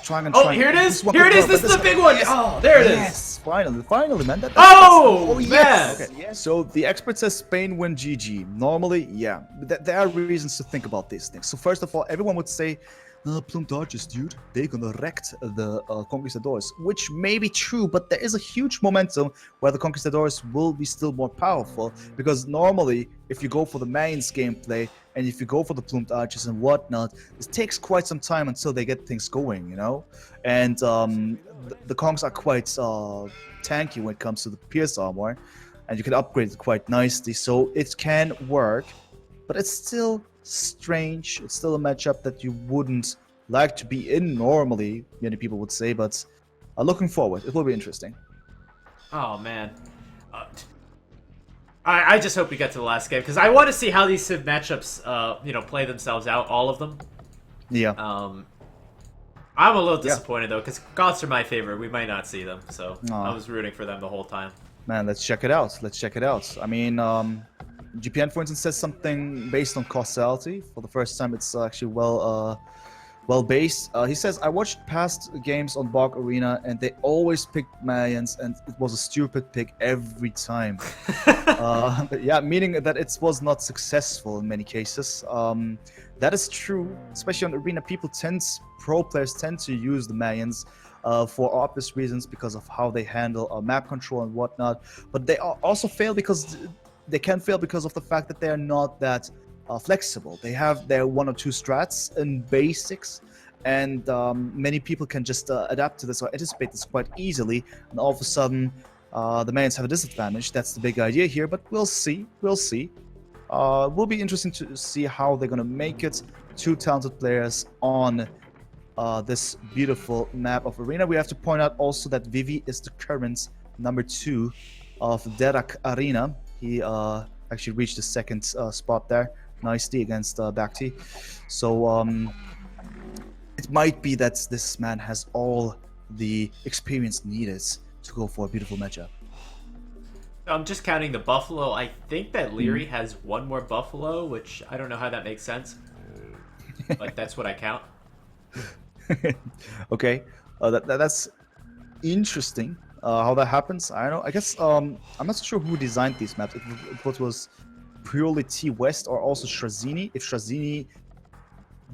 trying and Oh, trying. here it is! This one Here it could is! go, This but is the big one! Yes. Oh, there it is! Yes, finally, man. Oh, yes. man! Okay, yeah. So the expert says Spain win GG. Normally, yeah. There are reasons to think about these things. So first of all, everyone would say, plumed archers, dude, they're gonna wreck the Conquistadors, which may be true, but there is a huge momentum where the Conquistadors will be still more powerful, because normally, if you go for the Mayans gameplay, and if you go for the plumed archers and whatnot, it takes quite some time until they get things going, you know? And the Kongs are quite tanky when it comes to the pierce armor, and you can upgrade it quite nicely, so it can work, but it's still strange. It's still a matchup that you wouldn't like to be in normally, many people would say, but looking forward, it will be interesting. Oh, man. I just hope we get to the last game, because I want to see how these Civ matchups, play themselves out, all of them. Yeah. I'm a little disappointed, though, because Goths are my favorite. We might not see them, so I was rooting for them the whole time. Man, let's check it out. I mean, GPN, for instance, says something based on causality. For the first time, it's actually well based. He says, I watched past games on Bog Arena, and they always picked Mayans, and it was a stupid pick every time. Yeah, meaning that it was not successful in many cases. That is true, especially on Arena. Pro players tend to use the Mayans for obvious reasons because of how they handle map control and whatnot. But they also fail because they can fail because of the fact that they are not that flexible. They have their one or two strats and basics, and many people can just adapt to this or anticipate this quite easily, and all of a sudden the Mayans have a disadvantage. That's the big idea here, but we'll see. Will be interesting to see how they're going to make it. Two talented players on this beautiful map of Arena. We have to point out also that Vivi is the current number 2 of Derak Arena. He actually reached the second spot there nicely against Bhakti. So it might be that this man has all the experience needed to go for a beautiful matchup. I'm just counting the buffalo. I think that Liereyy has one more buffalo, which I don't know how that makes sense, but that's what I count. Okay, that's interesting. How that happens, I don't know. I guess I'm not so sure who designed these maps. If it was purely T West or also Shrazini. If Shrazini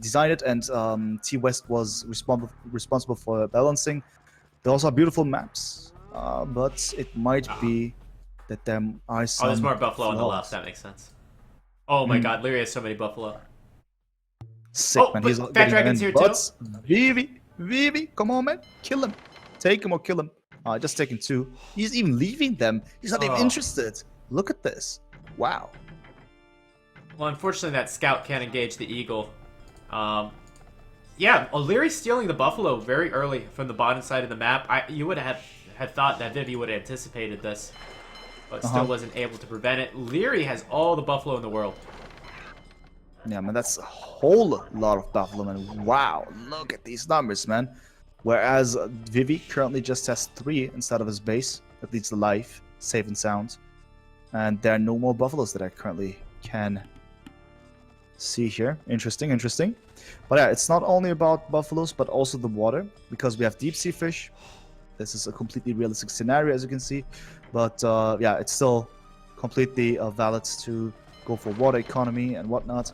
designed it and T West was responsible for balancing, they also have beautiful maps. But it might be that there are some. Oh, there's more buffalo on the left. That makes sense. Oh my God, Liereyy has so many buffalo. Sick, man. He's Fat Dragon's here too. Vivi, come on, man, kill him, take him or kill him. Just taking 2. He's even leaving them. He's not even interested. Look at this. Wow. Well, unfortunately, that scout can't engage the eagle. Yeah, Lierey's stealing the buffalo very early from the bottom side of the map. You would have had thought that Vivi would have anticipated this, but still wasn't able to prevent it. Liereyy has all the buffalo in the world. Yeah, man, that's a whole lot of buffalo, man. Wow, look at these numbers, man. Whereas Vivi currently just has 3 instead of his base, at least alive, safe and sound. And there are no more buffaloes that I currently can see here. Interesting. But yeah, it's not only about buffaloes, but also the water, because we have deep sea fish. This is a completely realistic scenario, as you can see. But yeah, it's still completely valid to go for water economy and whatnot.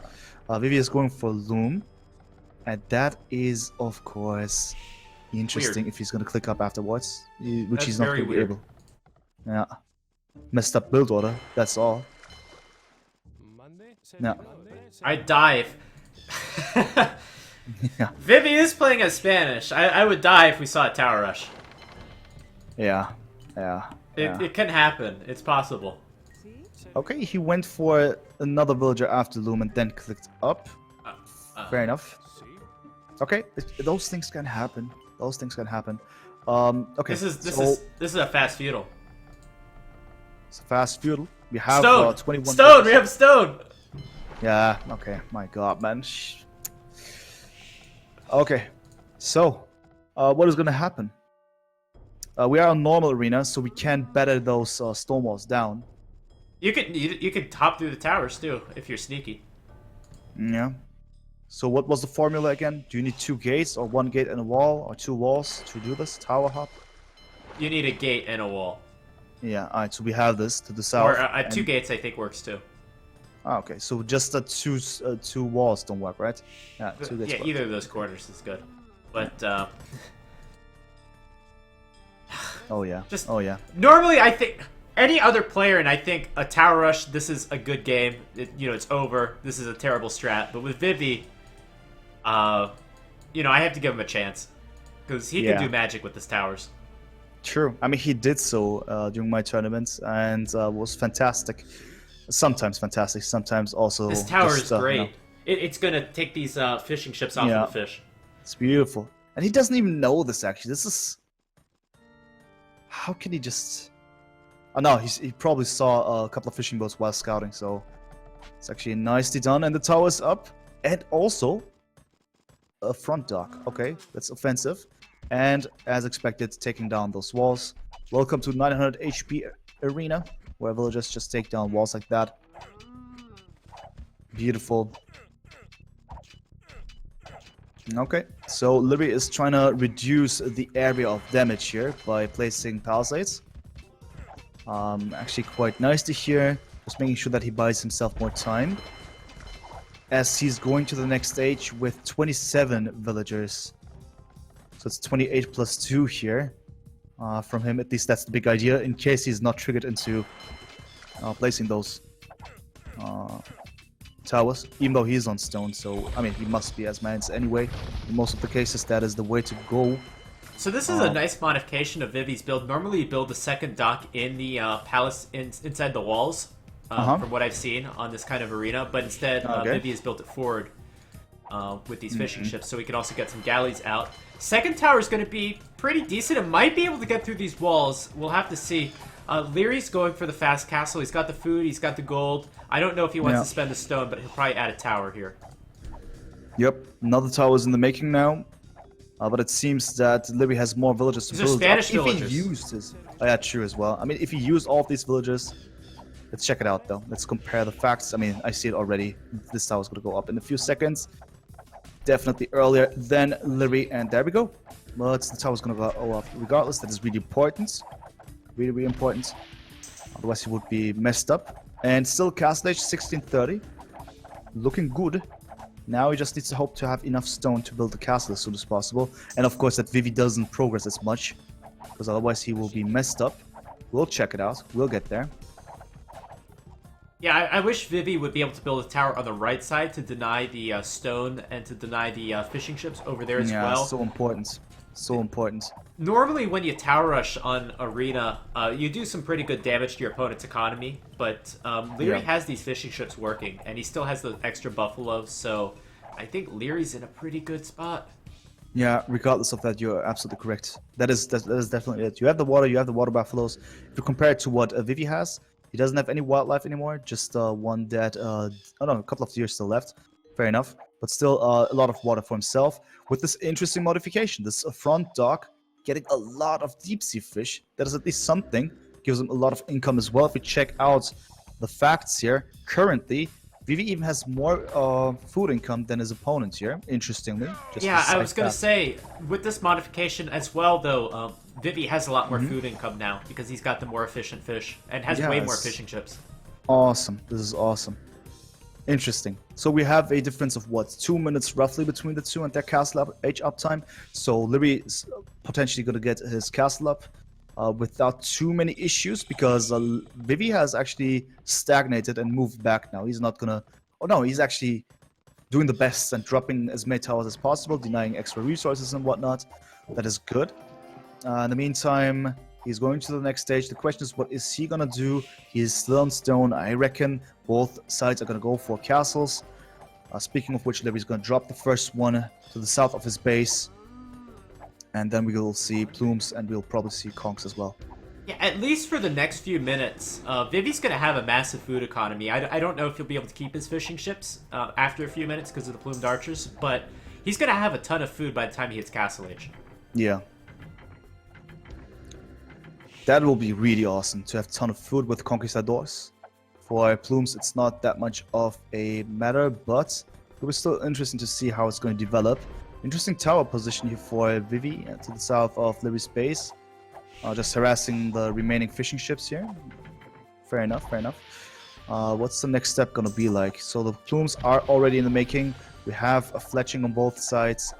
Vivi is going for loom, and that is, of course, interesting. If he's going to click up afterwards, which he's not going to be able. Yeah, messed up build order. That's all. Yeah. I dive. Yeah. Vivi is playing as Spanish. I would die if we saw a tower rush. Yeah. It can happen. It's possible. Okay, he went for another villager after loom and then clicked up. Fair enough. Okay, those things can happen. Okay. This is a fast feudal. It's a fast feudal. We have stone. 21. Stone. We have stone. Yeah. Okay. My God, man. Okay. So, what is gonna happen? We are on normal arena, so we can batter those stone walls down. You could hop through the towers too if you're sneaky. Yeah. So what was the formula again? Do you need 2 gates or 1 gate and a wall or 2 walls to do this tower hop? You need a gate and a wall. Yeah, alright, so we have this to the south. Or 2 gates, I think, works too. Okay, so just the two walls don't work, right? Yeah, 2 gates. Yeah, either of those corners is good. But, oh yeah. Just oh yeah. Normally, I think any other player, and I think a tower rush, this is a good game. It's over. This is a terrible strat. But with Vivi, I have to give him a chance because he can do magic with his towers. True. I mean, he did so during my tournaments and was fantastic. Sometimes fantastic. Sometimes also. This tower is great. It's gonna take these fishing ships off of the fish. It's beautiful, and he doesn't even know this. Actually, this is. How can he just? Oh no, he probably saw a couple of fishing boats while scouting, so it's actually nicely done. And the tower's up, and also a front dock. Okay, that's offensive, and as expected, taking down those walls. Welcome to 900 HP arena, where villagers just take down walls like that. Beautiful. Okay, so Liereyy is trying to reduce the area of damage here by placing palisades. Actually quite nicely here, just making sure that he buys himself more time. As he's going to the next stage with 27 villagers. So it's 28 plus 2 here. From him, at least that's the big idea, in case he's not triggered into placing those towers, even though he's on stone. So I mean, he must be as Mayans anyway. In most of the cases, that is the way to go. So this is a nice modification of Vivi's build. Normally, you build the second dock in the palace inside the walls, from what I've seen on this kind of arena. But instead, Vivi has built it forward with these fishing ships, so we can also get some galleys out. Second tower is going to be pretty decent. It might be able to get through these walls. We'll have to see. Lierey's going for the fast castle. He's got the food. He's got the gold. I don't know if he wants to spend the stone, but he'll probably add a tower here. Yep, another tower is in the making now. But it seems that Liereyy has more villagers to build. These are Spanish villagers. If he used his... Oh, yeah, true as well. I mean, if he used all of these villagers... Let's check it out, though. Let's compare the facts. I mean, I see it already. This tower is going to go up in a few seconds. Definitely earlier than Liereyy. And there we go. But the tower is going to go up regardless. That is really important. Really, really important. Otherwise, he would be messed up. And still castle age 1630. Looking good. Now he just needs to hope to have enough stone to build the castle as soon as possible. And of course that Vivi doesn't progress as much, because otherwise he will be messed up. We'll check it out. We'll get there. Yeah, I wish Vivi would be able to build a tower on the right side to deny the stone and to deny the fishing ships over there as well. Yeah, so important. So important. Normally when you tower rush on Arena, you do some pretty good damage to your opponent's economy, but Liereyy has these fishing ships working, and he still has the extra buffaloes, so I think Lierey's in a pretty good spot. Yeah, regardless of that, you're absolutely correct. That is definitely it. You have the water buffaloes. If you compare it to what Vivi has, he doesn't have any wildlife anymore, just one dead, a couple of deer still left. Fair enough. But still a lot of water for himself. With this interesting modification, this front dock, getting a lot of deep sea fish. That is at least something. Gives him a lot of income as well. If we check out the facts here, currently, Vivi even has more food income than his opponent here, interestingly. Yeah, I was going to say, with this modification as well, though, Vivi has a lot more food income now because he's got the more efficient fish and has way more fishing ships. Awesome. This is awesome. Interesting. So we have a difference of what, 2 minutes roughly between the two and their castle age uptime. So Liereyy is potentially going to get his castle up without too many issues, because Vivi has actually stagnated and moved back now. He's not gonna... Oh no, he's actually doing the best and dropping as many towers as possible, denying extra resources and whatnot. That is good. In the meantime, he's going to the next stage. The question is, what is he gonna do? He's still on stone. I reckon both sides are gonna go for castles. Speaking of which, Lierey's gonna drop the first one to the south of his base. And then we will see plumes, and we'll probably see conks as well. Yeah, at least for the next few minutes, Vivi's going to have a massive food economy. I don't know if he'll be able to keep his fishing ships after a few minutes because of the plumed archers, but he's going to have a ton of food by the time he hits Castle Age. Yeah. That will be really awesome, to have a ton of food with Conquistadors. For plumes, it's not that much of a matter, but It was still interesting to see how it's going to develop. Interesting tower position here for Vivi to the south of Lierey's base. Just harassing the remaining fishing ships here. Fair enough, fair enough. What's the next step gonna be like? So the plumes are already in the making. We have a fletching on both sides.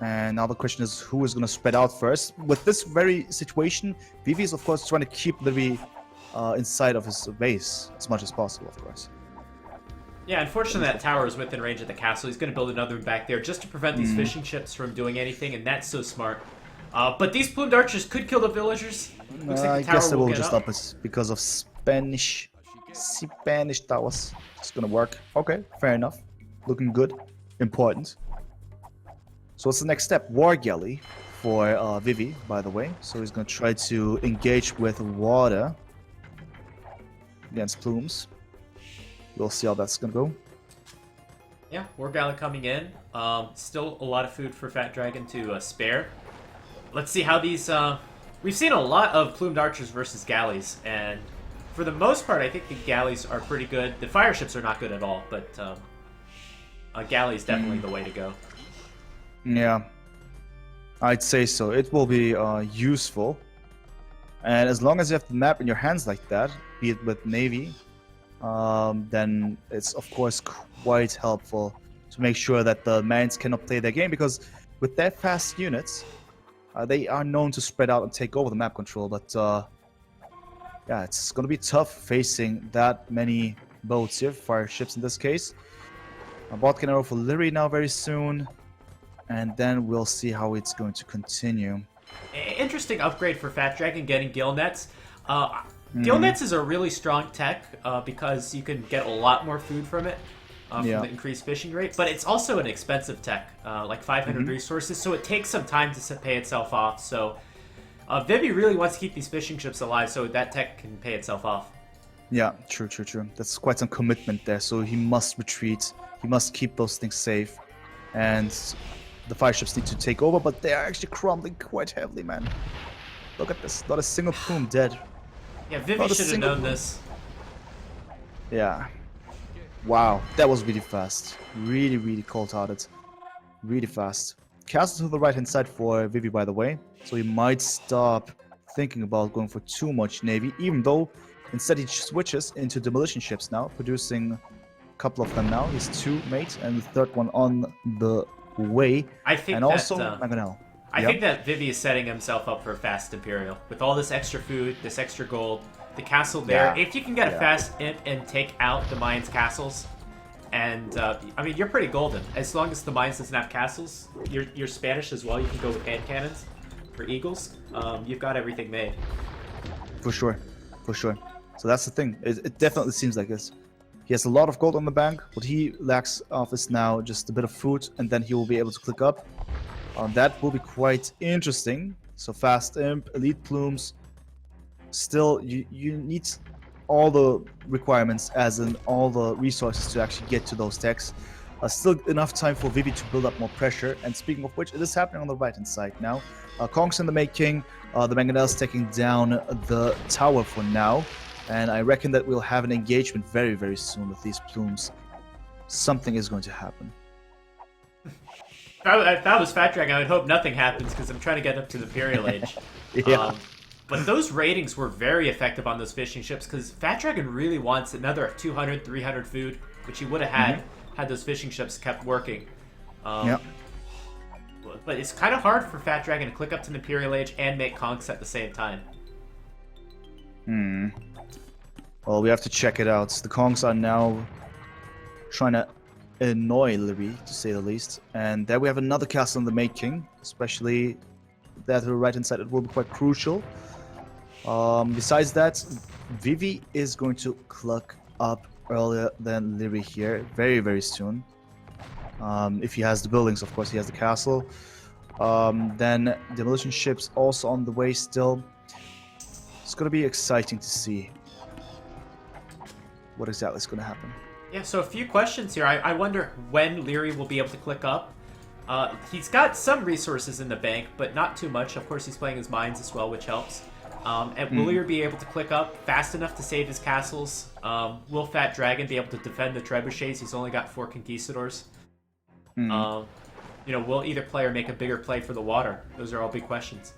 And now the question is who is gonna spread out first. With this very situation, Vivi is of course trying to keep Liereyy inside of his base as much as possible, of course. Yeah, unfortunately that tower is within range of the castle. He's going to build another one back there just to prevent these fishing ships from doing anything, and that's so smart. But these plumed archers could kill the villagers. Looks like the tower I guess they will get just up us because of Spanish towers. It's gonna work. Okay, fair enough. Looking good. Important. So what's the next step? War Galley for Vivi, by the way. So he's gonna try to engage with water against plumes. We'll see how that's gonna go. Yeah, War Galley coming in. Still a lot of food for Fat Dragon to spare. Let's see how these... We've seen a lot of plumed archers versus galleys, and for the most part, I think the galleys are pretty good. The fire ships are not good at all, but a galley is definitely the way to go. Yeah, I'd say so. It will be useful. And as long as you have the map in your hands like that, be it with Navy, then it's of course quite helpful to make sure that the Mayans cannot play their game, because with their fast units, they are known to spread out and take over the map control, but yeah, it's going to be tough facing that many boats here, fire ships in this case. Bot can arrow for Liereyy now very soon, and then we'll see how it's going to continue. Interesting upgrade for Fat Dragon getting gill nets. Gill nets is a really strong tech because you can get a lot more food from it. From the increased fishing rate, but it's also an expensive tech, like 500 resources, so it takes some time to pay itself off. So Vivi really wants to keep these fishing ships alive so that tech can pay itself off. Yeah, true. That's quite some commitment there, so he must retreat, he must keep those things safe, and the fire ships need to take over, but they are actually crumbling quite heavily, man. Look at this, not a single plume dead. Yeah, Vivi should have known this. Yeah. Wow, that was really fast. Really cold-hearted. Really fast. Castle to the right-hand side for Vivi, by the way. So he might stop thinking about going for too much Navy, even though instead he switches into demolition ships now, producing a couple of them now. He's 2 mates, and the third one on the way. I think and that, also Mangonel. I think that Vivi is setting himself up for a fast Imperial. With all this extra food, this extra gold, the castle there. If you can get a fast imp and take out the Mayans' castles, and I mean, you're pretty golden. As long as the Mayans doesn't have castles, you're Spanish as well. You can go with hand cannons for eagles. You've got everything made. For sure. So that's the thing. It definitely seems like this. He has a lot of gold on the bank. What he lacks of is now just a bit of food, and then he will be able to click up. That will be quite interesting. So fast imp, elite plumes. Still, you need all the requirements, as in all the resources to actually get to those techs. Still enough time for Vivi to build up more pressure. And speaking of which, it is happening on the right hand side now. Kong's in the making. The Mangonel's taking down the tower for now. And I reckon that we'll have an engagement very soon with these plumes. Something is going to happen. If I was Fat Dragon, I would hope nothing happens because I'm trying to get up to the Imperial Age. Yeah. But those ratings were very effective on those fishing ships because Fat Dragon really wants another 200, 300 food, which he would have had those fishing ships kept working. But it's kind of hard for Fat Dragon to click up to the Imperial Age and make conks at the same time. Well, we have to check it out. The Kongs are now trying to annoy Liereyy, to say the least. And there we have another castle in the making, especially there to the right-hand side. It will be quite crucial. Besides that, Vivi is going to cluck up earlier than Liereyy here, very soon. If he has the buildings, of course, he has the castle. Then demolition ships also on the way still. It's going to be exciting to see what exactly is going to happen. Yeah, so a few questions here. I wonder when Liereyy will be able to click up. He's got some resources in the bank, but not too much. Of course, he's playing his mines as well, which helps. And will Liereyy be able to click up fast enough to save his castles? Will Fat Dragon be able to defend the trebuchets? He's only got 4 conquistadors. You know, will either player make a bigger play for the water? Those are all big questions.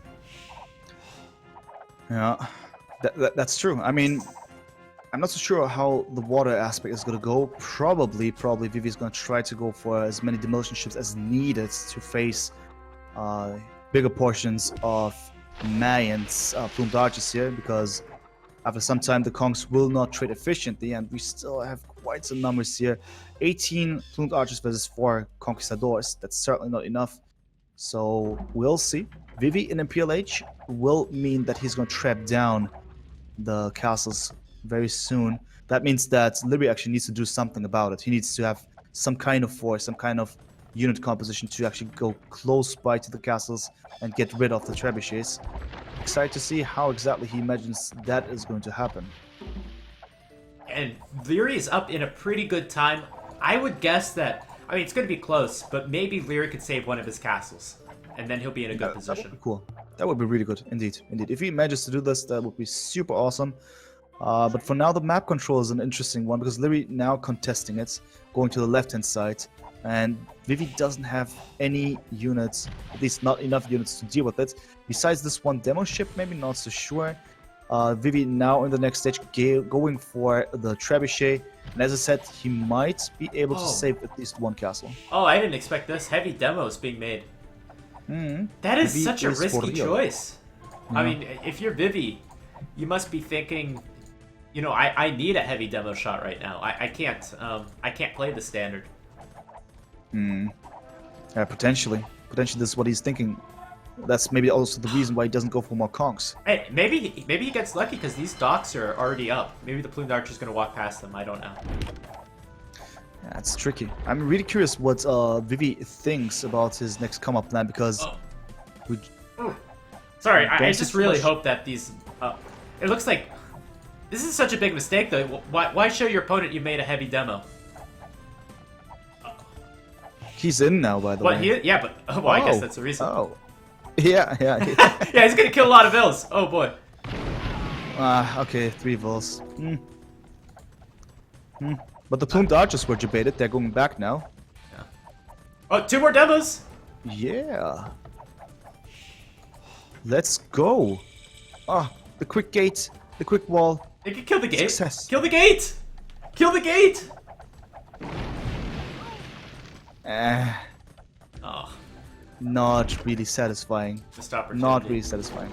Yeah, that's true. I mean, I'm not so sure how the water aspect is going to go. Probably Vivi's going to try to go for as many demolition ships as needed to face bigger portions of Mayans plumed archers here, because after some time the Kongs will not trade efficiently, and we still have quite some numbers here. 18 plumed archers versus 4 conquistadors. That's certainly not enough. So we'll see. Vivi in MPLH will mean that he's going to trap down the castles very soon. That means that Liereyy actually needs to do something about it. He needs to have some kind of force, some kind of unit composition to actually go close by to the castles and get rid of the trebuchets. Excited to see how exactly he imagines that is going to happen. And Liereyy is up in a pretty good time. I would guess that, I mean, it's going to be close, but maybe Liereyy could save one of his castles, and then he'll be in a good position. That would be cool. That would be really good, indeed. If he manages to do this, that would be super awesome. But for now, the map control is an interesting one, because Liereyy now contesting it, going to the left-hand side, and Vivi doesn't have any units, at least not enough units to deal with it. Besides this one demo ship, maybe not so sure. Vivi now in the next stage going for the trebuchet, and as I said, he might be able to save at least one castle. Oh, I didn't expect this. Heavy demos being made. That is Vivi such a risky choice. Yeah. I mean, if you're Vivi, you must be thinking, you know, I need a heavy demo shot right now. I can't play the standard. Yeah, potentially this is what he's thinking. That's maybe also the reason why he doesn't go for more conks. Hey, maybe he gets lucky because these docks are already up. Maybe the plumed archer's gonna walk past them. I don't know. Yeah, it's tricky. I'm really curious what Vivi thinks about his next come-up plan, because... Sorry, I just really hope that these... it looks like... This is such a big mistake, though. Why show your opponent you made a heavy demo? He's in now, by the way. Yeah, but... well, I guess that's the reason. Oh. Yeah. Yeah, he's gonna kill a lot of vills. Oh, boy. Okay, 3 vills. But the plumed archers were debated. They're going back now. Yeah. Oh, 2 more demos! Yeah. Let's go. The quick gate. The quick wall. They can kill the gate. Success. Kill the gate! Kill the gate! Oh. Not really satisfying. Missed opportunity. Not really satisfying.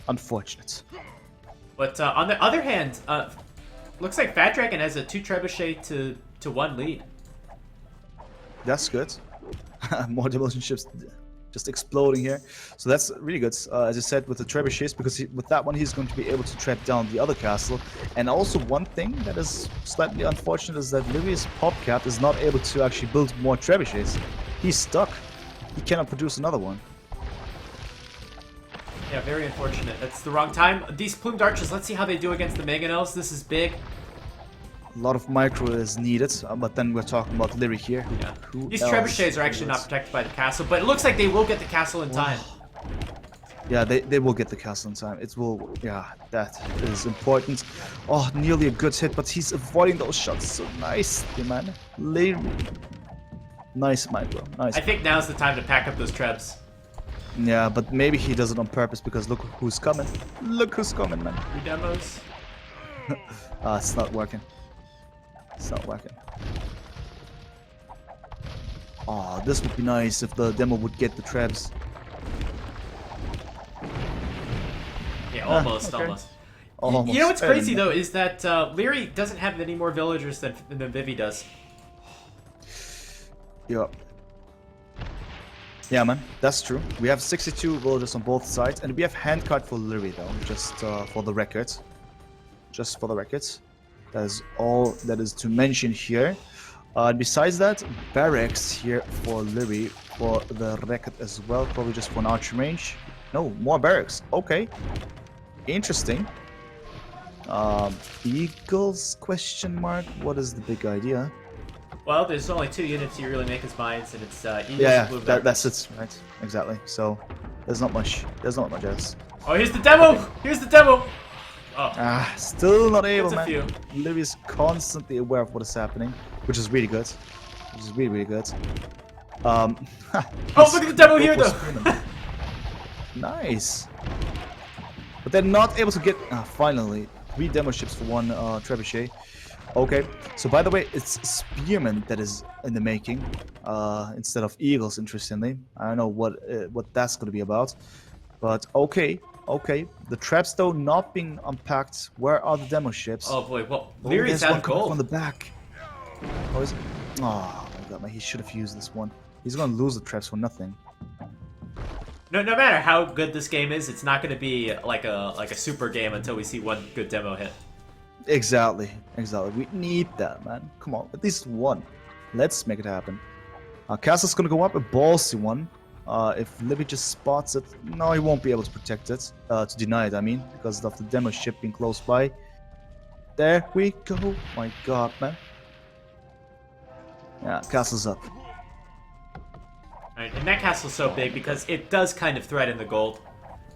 Unfortunate. But on the other hand, looks like Fat Dragon has a 2 trebuchet to 1 lead. That's good. More demolition ships just exploding here. So that's really good, as I said, with the trebuchets, because with that one he's going to be able to trap down the other castle. And also one thing that is slightly unfortunate is that Liereyy's popcat is not able to actually build more trebuchets. He's stuck. He cannot produce another one. Yeah, very unfortunate. That's the wrong time. These plumed archers, let's see how they do against the Mangonels. This is big. A lot of micro is needed, but then we're talking about Liereyy here. Yeah. These trebuchets are actually not protected by the castle, but it looks like they will get the castle in time. Yeah, they will get the castle in time. It will, yeah, that is important. Oh, nearly a good hit, but he's avoiding those shots so nicely, man. Liereyy. Nice micro, nice. I think now's the time to pack up those trebs. Yeah, but maybe he does it on purpose, because look who's coming. Look who's coming, man. 3 demos. It's not working. It's not working. Oh, this would be nice if the demo would get the trebs. Yeah, almost. You know what's crazy though is that Liereyy doesn't have any more villagers than Vivi does. Yeah. Yeah, man, that's true. We have 62 villagers on both sides, and we have handcart for Liereyy though, just for the record. Just for the records. That is all that is to mention here. Besides that, barracks here for Liereyy for the record as well, probably just for an archer range. No, more barracks. Okay. Interesting. Eagles question mark? What is the big idea? Well, there's only 2 units you really make as mines, and it's Eagles. Yeah, that's it, right? Exactly. So There's not much. There's not much else. Oh, here's the demo! Here's the demo! Oh. Still not able, That's a man. Liereyy is constantly aware of what is happening, which is really good. Which is really, really good. Oh, look at the demo here, though! Nice. But they're not able to get... finally. 3 demo ships for 1 trebuchet. Okay. So, by the way, it's Spearmen that is in the making. Instead of Eagles, interestingly. I don't know what that's going to be about. But, okay. Okay. The traps, though, not being unpacked. Where are the demo ships? Oh, boy. Well, Lierey's out of gold. On the back. Oh, is it? Oh, my God, man. He should have used this one. He's going to lose the traps for nothing. No matter how good this game is, it's not going to be like a super game until we see 1 good demo hit. Exactly. We need that, man. Come on, at least 1. Let's make it happen. Castle's going to go up, a ballsy one. If Libby just spots it, no, he won't be able to protect it. To deny it, I mean, because of the demo ship being close by. There we go. My God, man. Yeah, castle's up. Right, and that castle's so big because it does kind of threaten the gold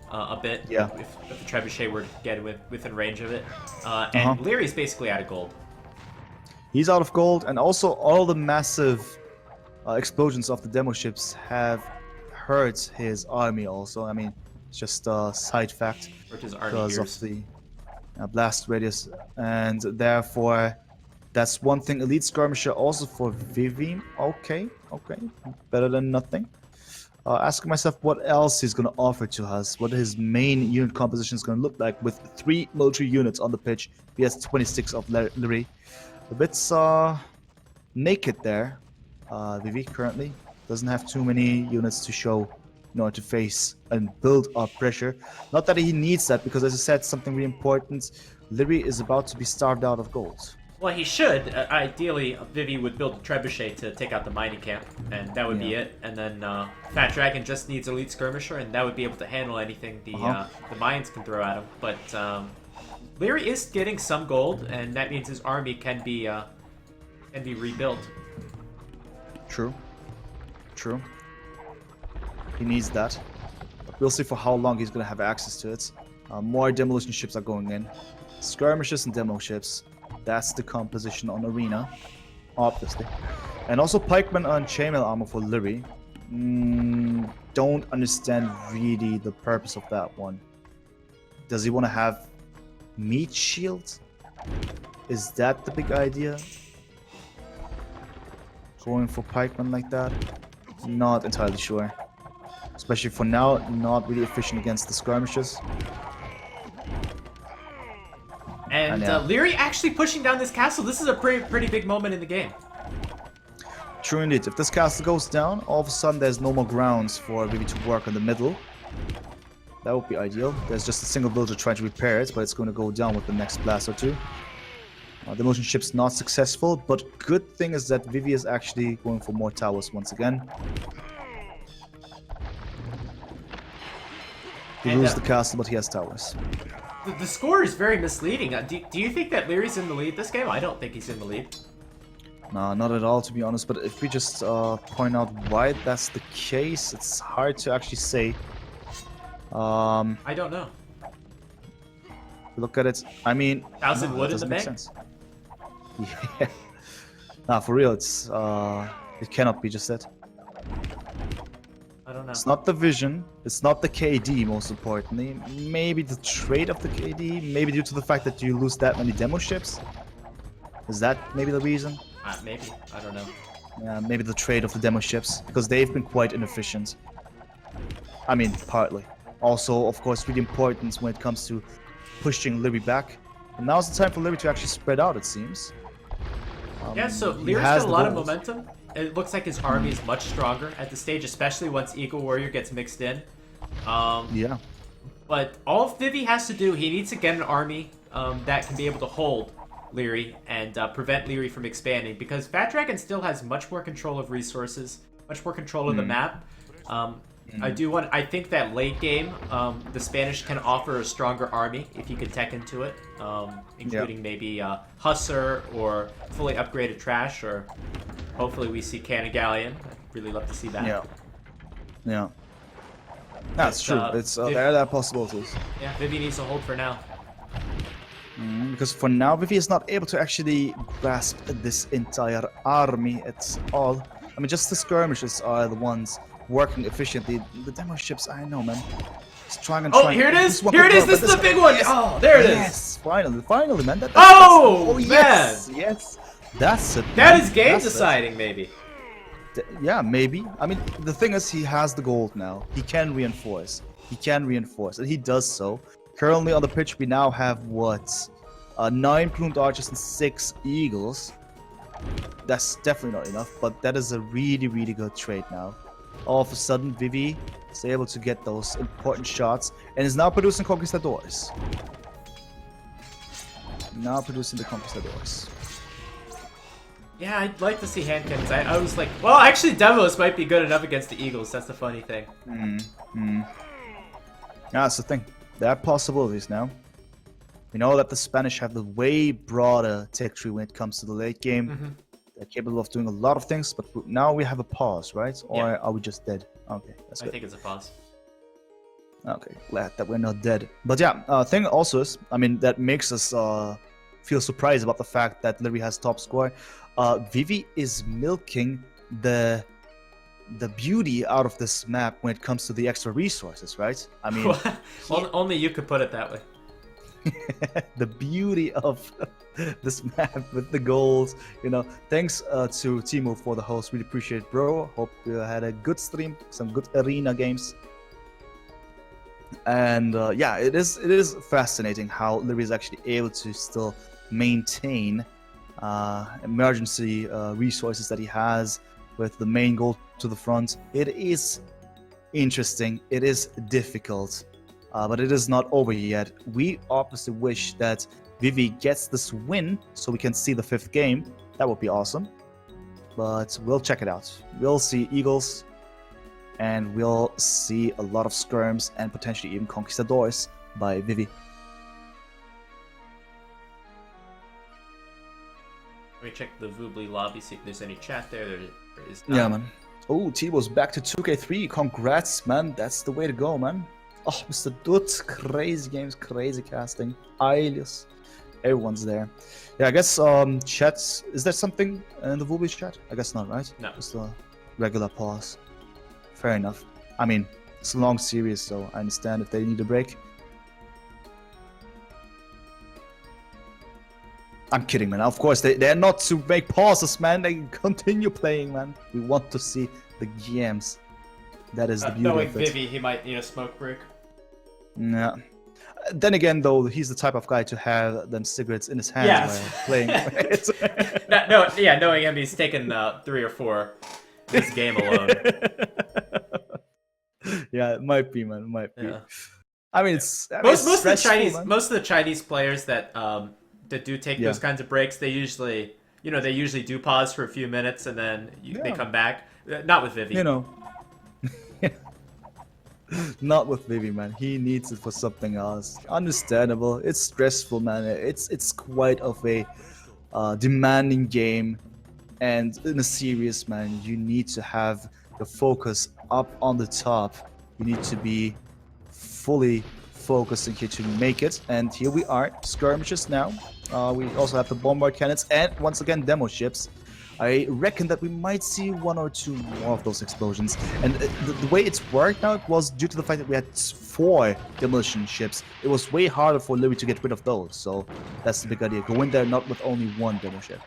a bit. Yeah. If the trebuchet were to get within range of it. And Lierey's basically out of gold. He's out of gold, and also all the massive explosions of the demo ships have hurt his army also. I mean, it's just a side fact. Hurt his army because gears. of the blast radius. And therefore, that's one thing. Elite Skirmisher also for Vivi. Okay. Better than nothing. Asking myself what else he's going to offer to us. What his main unit composition is going to look like with 3 military units on the pitch. He has 26 of Liereyy. A bit naked there. Vivi currently doesn't have too many units to show in order to face and build up pressure. Not that he needs that, because as I said, something really important. Liereyy is about to be starved out of gold. Well, he should. Ideally, Vivi would build a trebuchet to take out the mining camp, and that would be it. And then Fat Dragon just needs Elite Skirmisher, and that would be able to handle anything the Mayans can throw at him. But Liereyy is getting some gold, and that means his army can be rebuilt. True. He needs that. But we'll see for how long he's going to have access to it. More demolition ships are going in. Skirmishers and demo ships. That's the composition on Arena, obviously. And also pikemen and chainmail armor for Liereyy. Don't understand really the purpose of that one. Does he want to have meat shields? Is that the big idea? Going for pikemen like that? Not entirely sure. Especially for now, not really efficient against the skirmishers. And Liereyy actually pushing down this castle. This is a pretty big moment in the game. True indeed. If this castle goes down, all of a sudden there's no more grounds for Vivi to work in the middle. That would be ideal. There's just a single villager trying to repair it, but it's going to go down with the next blast or 2. The motion ship's not successful, but good thing is that Vivi is actually going for more towers once again. He loses the castle, but he has towers. The score is very misleading. Do you think that Lierey's in the lead this game? I don't think he's in the lead. No, not at all, to be honest. But if we just point out why that's the case, it's hard to actually say. I don't know. Look at it. I mean, 1,000 wood in the bank. Sense. Yeah. Nah, for real, it's it cannot be just that. I don't know. It's not the vision. It's not the KD, most importantly. Maybe the trade of the KD. Maybe due to the fact that you lose that many demo ships. Is that maybe the reason? Maybe. I don't know. Yeah, maybe the trade of the demo ships, because they've been quite inefficient. I mean, partly. Also, of course, really important when it comes to pushing Liereyy back. And now's the time for Liereyy to actually spread out, it seems. Yeah, so Lierey's got a lot of momentum. It looks like his army is much stronger at this stage, especially once Eagle Warrior gets mixed in. Yeah. But all Vivi has to do, he needs to get an army that can be able to hold Liereyy and prevent Liereyy from expanding, because Fat Dragon still has much more control of resources, much more control of the map. I think that late game, the Spanish can offer a stronger army if you can tech into it, including maybe Hussar or fully upgraded Trash, or hopefully we see Cannon Galleon. I'd really love to see that. Yeah. That's true. It's there are possibilities. Yeah, Vivi needs to hold for now. Because for now, Vivi is not able to actually grasp this entire army at all. I mean, just the skirmishes are the ones working efficiently. The demo ships, I know, man. Just trying and trying. Here it is! Here it is! This is the big one! Yes. Oh, there it is! Yes, finally, man. Yes! Man! Yes! That's it. That is game deciding, maybe. Yeah, maybe. I mean, the thing is, he has the gold now. He can reinforce. And he does so. Currently on the pitch, we now have what? 9 plumed archers and 6 eagles. That's definitely not enough, but that is a really, really good trade now. All of a sudden, Vivi is able to get those important shots and is now producing conquistadors. Yeah, I'd like to see hand cannons. I was like, well, actually, demos might be good enough against the eagles. That's the funny thing. Yeah, that's the thing. There are possibilities now. We know that the Spanish have the way broader tech tree when it comes to the late game. They're capable of doing a lot of things, but now we have a pause, right? Or are we just dead? Okay, that's good. I think it's a pause. Okay, glad that we're not dead. But yeah, thing also is, I mean, that makes us feel surprised about the fact that Liereyy has top score. Vivi is milking the beauty out of this map when it comes to the extra resources, right? I mean, only you could put it that way. The beauty of this map with the goals, you know. Thanks to Timo for the host. Really appreciate it, bro. Hope you had a good stream, some good arena games. And yeah, it is fascinating how Liereyy is actually able to still maintain emergency resources that he has with the main goal to the front. It is interesting. It is difficult. But it is not over yet. We obviously wish that Vivi gets this win so we can see the 5th game. That would be awesome. But we'll check it out. We'll see Eagles, and we'll see a lot of skirms and potentially even conquistadors by Vivi. Let me check the Voobly lobby, see if there's any chat there. There is not. Yeah, man. Oh, T-Bo's back to 2K3. Congrats, man. That's the way to go, man. Oh, Mr. Dutt, crazy games, crazy casting. Ailius, everyone's there. Yeah, I guess chats. Is there something in the Voobly chat? I guess not, right? No. Just a regular pause. Fair enough. I mean, it's a long series, so I understand if they need a break. I'm kidding, man. Of course, they're not to make pauses, man. They continue playing, man. We want to see the GMs. That is the beauty knowing of it. Vivi, he might need a smoke break. Yeah. Then again, though, he's the type of guy to have them cigarettes in his hands while playing. Knowing him, he's taken 3 or 4 this game alone. Yeah, it might be, man. It might be. Yeah. I mean, it's most of the Chinese. Most of the Chinese players that do take those kinds of breaks, they usually do pause for a few minutes and then they come back. Not with Vivi. You know. Not with Vivi, man. He needs it for something else. Understandable. It's stressful, man. It's quite of a demanding game, and in a series, man, you need to have the focus up on the top. You need to be fully focused in here to make it. And here we are, skirmishes now. We also have the bombard cannons and once again demo ships. I reckon that we might see 1 or 2 more of those explosions. And the way it's worked now was due to the fact that we had 4 demolition ships. It was way harder for Liereyy to get rid of those. So that's the big idea. Go in there not with only 1 demo ship.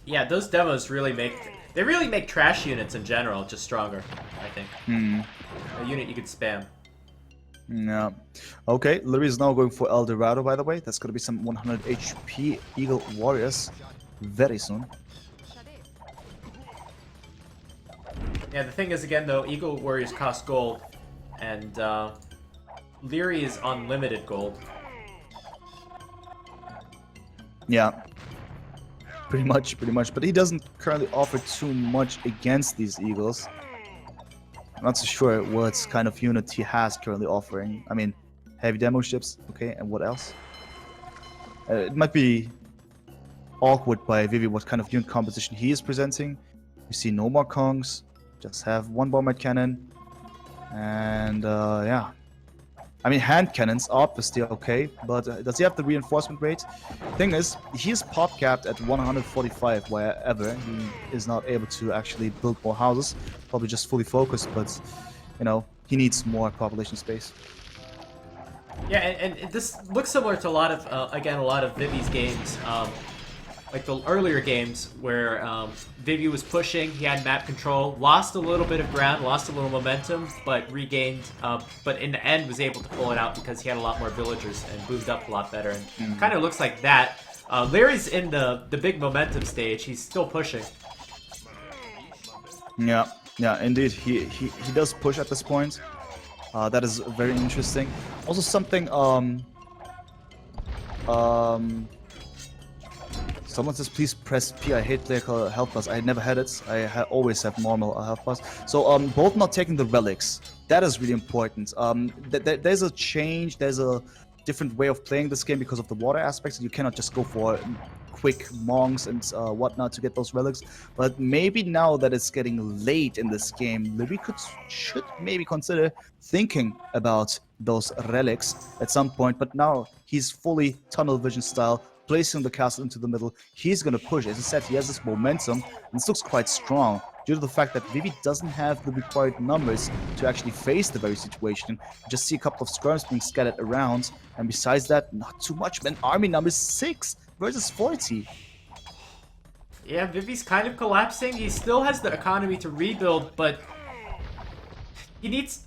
Yeah, those demos really make trash units in general just stronger, I think. A unit you could spam. Yeah. Okay, Liereyy is now going for El Dorado, by the way. That's going to be some 100 HP Eagle Warriors very soon. Yeah, the thing is, again, though, Eagle Warriors cost gold, and Liereyy is unlimited gold. Yeah. Pretty much. But he doesn't currently offer too much against these Eagles. I'm not so sure what kind of unit he has currently offering. I mean, heavy demo ships, okay, and what else? It might be awkward by Vivi what kind of unit composition he is presenting. We see no more Kongs. Just have one bombard cannon, and yeah. I mean, hand cannons obviously okay, but does he have the reinforcement rate? Thing is, he's pop capped at 145 wherever he is not able to actually build more houses. Probably just fully focused, but you know, he needs more population space. Yeah, and this looks similar to a lot of again, a lot of Vivi's games. Like the earlier games where Vivi was pushing, he had map control, lost a little bit of ground, lost a little momentum, but regained, but in the end was able to pull it out because he had a lot more villagers and moved up a lot better. And kind of looks like that. Lierey's in the big momentum stage. He's still pushing. Yeah, yeah, indeed. He does push at this point. That is very interesting. Also something someone says, please press P. I hate their health bars. I never had it. I always have normal health bars. So both not taking the relics. That is really important. There's a change. There's a different way of playing this game because of the water aspects. You cannot just go for quick monks and whatnot to get those relics. But maybe now that it's getting late in this game, Liereyy should maybe consider thinking about those relics at some point. But now he's fully tunnel vision style, placing the castle into the middle. He's going to push. As I said, he has this momentum, and this looks quite strong due to the fact that Vivi doesn't have the required numbers to actually face the very situation. You just see a couple of skirms being scattered around, and besides that, not too much, man. Army number 6 versus 40. Yeah, Vivi's kind of collapsing. He still has the economy to rebuild, but he needs...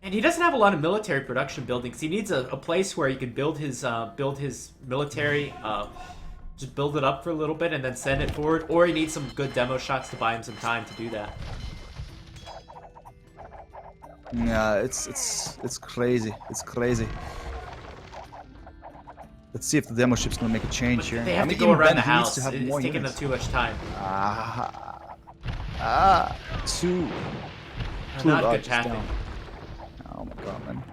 And he doesn't have a lot of military production buildings. He needs a place where he can build his military, just build it up for a little bit and then send it forward. Or he needs some good demo shots to buy him some time to do that. Yeah, it's crazy. It's crazy. Let's see if the demo ship's gonna make a change here. They have to go around the house. It's taking them too much time. Two not good tapping. Oh my god, man.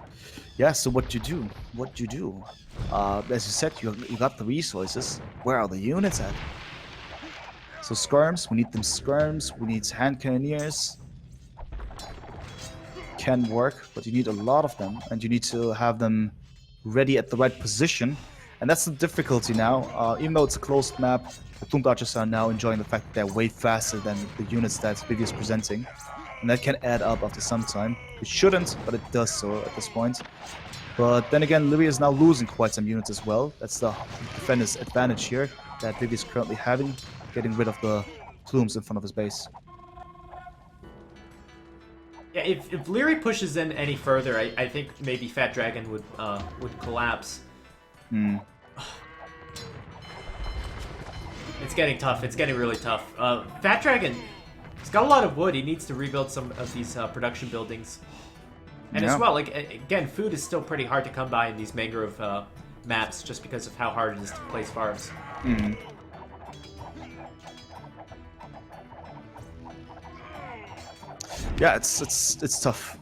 Yeah, so what you do? What you do? As you said, you got the resources. Where are the units at? So skirms, we need them skirms, we need hand cannoneers. Can work, but you need a lot of them, and you need to have them ready at the right position. And that's the difficulty now. Even though it's a closed map, the Plumed Archers are now enjoying the fact that they're way faster than the units that Vivi is presenting. And that can add up after some time. It shouldn't, but it does so at this point. But then again, Liereyy is now losing quite some units as well. That's the defender's advantage here that Vivi is currently having, getting rid of the plumes in front of his base. Yeah, if Liereyy pushes in any further, I think maybe Fat Dragon would collapse. It's getting tough. It's getting really tough. Fat Dragon, he's got a lot of wood. He needs to rebuild some of these production buildings. And as well, like again, food is still pretty hard to come by in these Mangrove maps just because of how hard it is to place farms. Yeah, it's tough.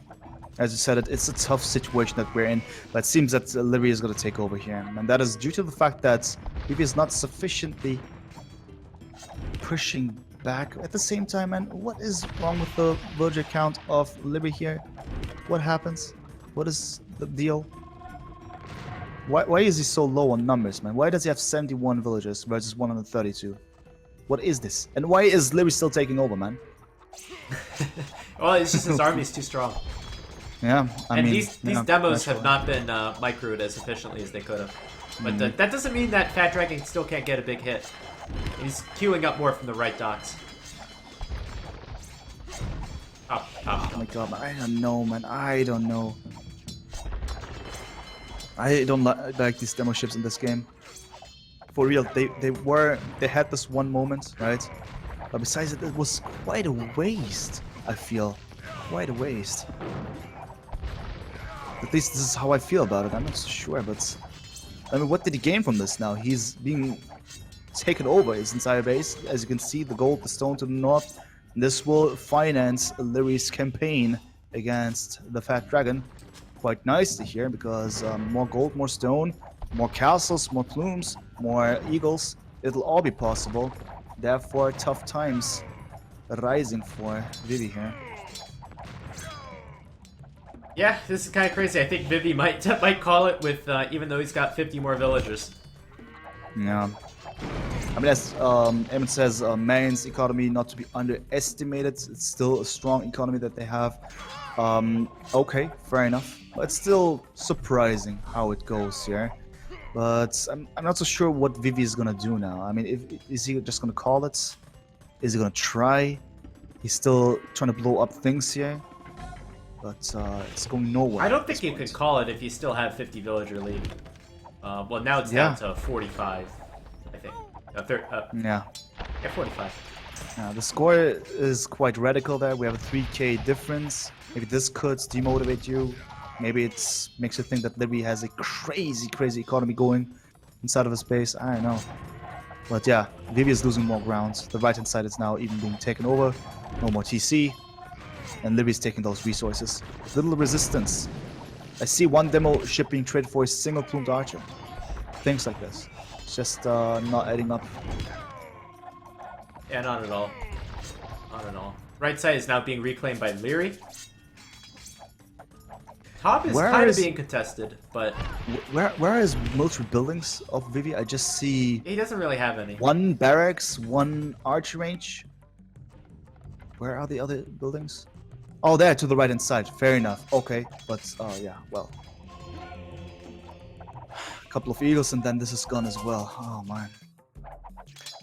As you said, it's a tough situation that we're in, but it seems that Liereyy is going to take over here. And that is due to the fact that Vivi is not sufficiently pushing back at the same time. And what is wrong with the villager count of Liereyy here? What happens? What is the deal? Why is he so low on numbers, man? Why does he have 71 villagers versus 132? What is this? And why is Liereyy still taking over, man? Well, it's just his army is too strong. Yeah, I mean, these demos have not been microed as efficiently as they could have. But that doesn't mean that Fat Dragon still can't get a big hit. He's queuing up more from the right docks. Oh my god, man. I don't know, man. I don't know. I don't like these demo ships in this game. For real, they had this one moment, right? But besides it was quite a waste, I feel. Quite a waste. At least this is how I feel about it. I'm not so sure, but... I mean, what did he gain from this now? He's being taken over his entire base. As you can see, the gold, the stone to the north. This will finance Liereyy's campaign against the Fat Dragon quite nicely here, because more gold, more stone, more castles, more plumes, more eagles. It'll all be possible. Therefore, tough times rising for Vivi here. Yeah, this is kind of crazy. I think Vivi might call it with even though he's got 50 more villagers. Yeah. I mean, as Emmett says, Mayans economy not to be underestimated. It's still a strong economy that they have. Okay, fair enough. But it's still surprising how it goes here. But I'm not so sure what Vivi is gonna do now. I mean, is he just gonna call it? Is he gonna try? He's still trying to blow up things here. But it's going nowhere. I don't think you could call it if you still have 50 villager lead. Well, now it's down to 45, I think. Yeah. Yeah, 45. Yeah, the score is quite radical there. We have a 3k difference. Maybe this could demotivate you. Maybe it makes you think that Liereyy has a crazy economy going inside of his base. I don't know. But yeah, Vivi is losing more ground. The right-hand side is now even being taken over. No more TC. And Liereyy is taking those resources. Little resistance. I see one demo ship being traded for a single plumed archer. Things like this. It's just not adding up. Yeah, not at all. Not at all. Right side is now being reclaimed by Liereyy. Top is kind of being contested, but... Where is military buildings of Vivi? I just see... He doesn't really have any. One barracks, one archer range. Where are the other buildings? Oh, there, to the right-hand side. Fair enough. Okay, but, yeah, well. A couple of eagles, and then this is gone as well. Oh, man.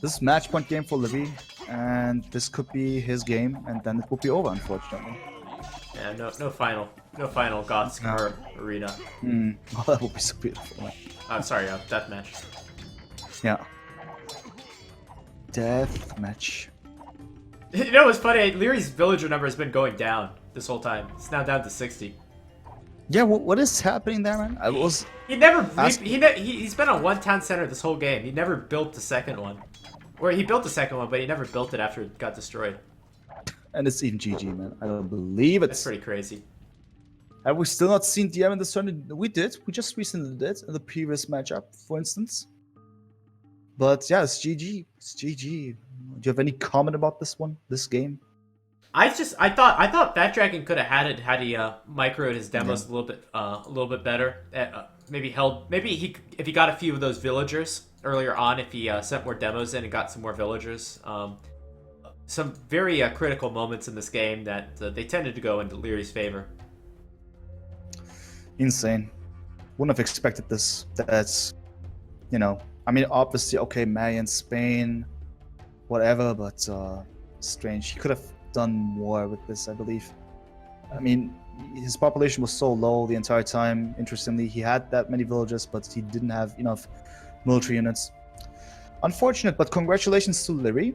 This is match point game for Liereyy, and this could be his game, and then it would be over, unfortunately. Yeah, no final Gods arena. Oh, that would be so beautiful. Sorry, deathmatch. Yeah. Deathmatch. You know what's funny? Lierey's villager number has been going down this whole time. It's now down to 60. Yeah, what is happening there, man? He's been on one town center this whole game. He never built the second one. Or he built the second one, but he never built it after it got destroyed. And it's even GG, man. I don't believe it. That's pretty crazy. Have we still not seen DM in this tournament? We did. We just recently did in the previous matchup, for instance. But yeah, it's GG. It's GG. Do you have any comment about this one, this game? I thought Fat Dragon could have had it had he microed his demos a little bit better. If he got a few of those villagers earlier on, if he sent more demos in and got some more villagers. Some very critical moments in this game that they tended to go into Lierey's favor. Insane. Wouldn't have expected this. That's, you know, I mean, obviously, okay, Mayans, Spain, whatever, but strange. He could have done more with this, I believe. I mean, his population was so low the entire time. Interestingly, he had that many villages, but he didn't have enough military units. Unfortunate, but congratulations to Liereyy.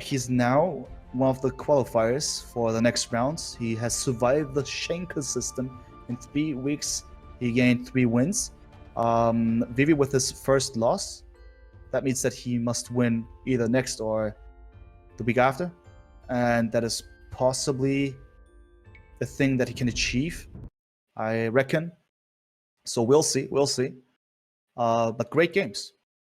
He's now one of the qualifiers for the next rounds. He has survived the Schenker system in 3 weeks. He gained 3 wins. Vivi with his first loss. That means that he must win either next or the week after. And that is possibly a thing that he can achieve, I reckon. So we'll see. But great games.